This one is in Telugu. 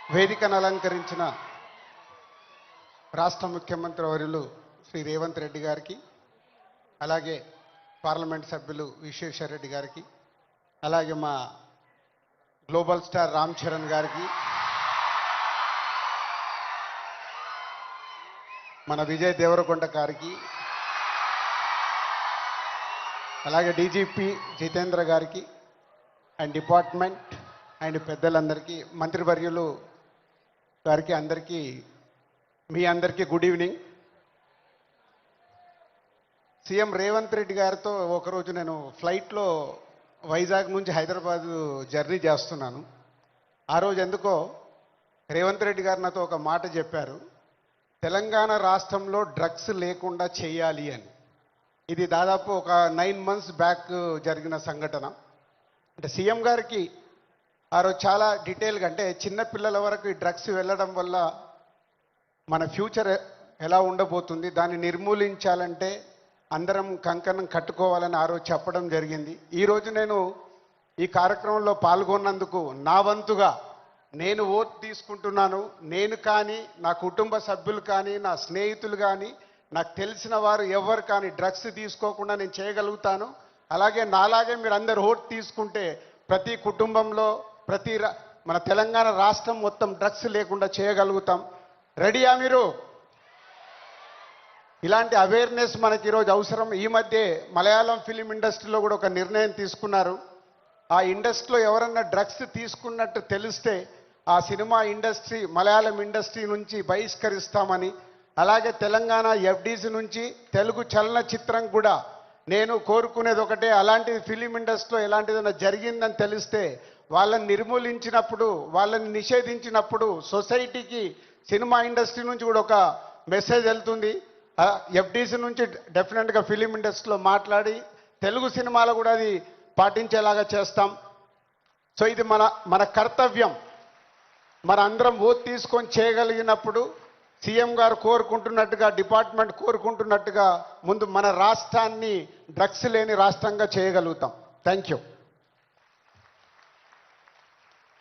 వేదికను అలంకరించిన రాష్ట్ర ముఖ్యమంత్రి వర్యులు శ్రీ రేవంత్ రెడ్డి గారికి, అలాగే పార్లమెంట్ సభ్యులు విశ్వేశ్వర్ రెడ్డి గారికి, అలాగే మా గ్లోబల్ స్టార్ రామ్ చరణ్ గారికి, మన విజయ్ దేవరకొండ గారికి, అలాగే డీజీపీ జితేంద్ర గారికి అండ్ డిపార్ట్మెంట్ అండ్ పెద్దలందరికీ, మంత్రివర్యులు గారికి, అందరికీ మీ అందరికీ good evening. CM Revanth Reddy గారితో ఒకరోజు నేను ఫ్లైట్లో వైజాగ్ నుంచి హైదరాబాద్ జర్నీ చేస్తున్నాను. ఆ రోజు ఎందుకో రేవంత్ రెడ్డి గారు నాతో ఒక మాట చెప్పారు, తెలంగాణ రాష్ట్రంలో డ్రగ్స్ లేకుండా చేయాలి అని. ఇది దాదాపు ఒక 9 months బ్యాక్ జరిగిన సంఘటన. అంటే సీఎం గారికి ఆ రోజు చాలా డీటెయిల్గా, అంటే చిన్నపిల్లల వరకు ఈ డ్రగ్స్ వెళ్ళడం వల్ల మన ఫ్యూచర్ ఎలా ఉండబోతుంది, దాన్ని నిర్మూలించాలంటే అందరం కంకణం కట్టుకోవాలని ఆ రోజు చెప్పడం జరిగింది. ఈరోజు నేను ఈ కార్యక్రమంలో పాల్గొన్నందుకు నా వంతుగా నేను ఓట్ తీసుకుంటున్నాను. నేను కానీ, నా కుటుంబ సభ్యులు కానీ, నా స్నేహితులు కానీ, నాకు తెలిసిన వారు ఎవరు కానీ డ్రగ్స్ తీసుకోకుండా నేను చేయగలుగుతాను. అలాగే నాలాగే మీరు అందరు ఓట్ తీసుకుంటే ప్రతి కుటుంబంలో, మన తెలంగాణ రాష్ట్రం మొత్తం డ్రగ్స్ లేకుండా చేయగలుగుతాం. రెడీయా మీరు? ఇలాంటి అవేర్నెస్ మనకి ఈరోజు అవసరం. ఈ మధ్య మలయాళం ఫిలిం ఇండస్ట్రీలో కూడా ఒక నిర్ణయం తీసుకున్నారు. ఆ ఇండస్ట్రీలో ఎవరన్నా డ్రగ్స్ తీసుకున్నట్టు తెలిస్తే ఆ సినిమా ఇండస్ట్రీ, మలయాళం ఇండస్ట్రీ నుంచి బహిష్కరిస్తామని, అలాగే తెలంగాణ ఎఫ్డీసీ నుంచి తెలుగు చలనచిత్రం కూడా నేను కోరుకునేది ఒకటే, అలాంటి ఫిలిం ఇండస్ట్రీలో ఎలాంటిదైనా జరిగిందని తెలిస్తే వాళ్ళని నిర్మూలించినప్పుడు, వాళ్ళని నిషేధించినప్పుడు సొసైటీకి, సినిమా ఇండస్ట్రీ నుంచి కూడా ఒక మెసేజ్ వెళ్తుంది. ఎఫ్డీసీ నుంచి డెఫినెట్గా ఫిలిం ఇండస్ట్రీలో మాట్లాడి తెలుగు సినిమాలో కూడా అది పాటించేలాగా చేస్తాం. సో ఇది మన కర్తవ్యం. మన అందరం ఓట్ తీసుకొని చేయగలిగినప్పుడు సీఎం గారు కోరుకుంటున్నట్టుగా, డిపార్ట్మెంట్ కోరుకుంటున్నట్టుగా ముందు మన రాష్ట్రాన్ని డ్రగ్స్ లేని రాష్ట్రంగా చేయగలుగుతాం. Thank you.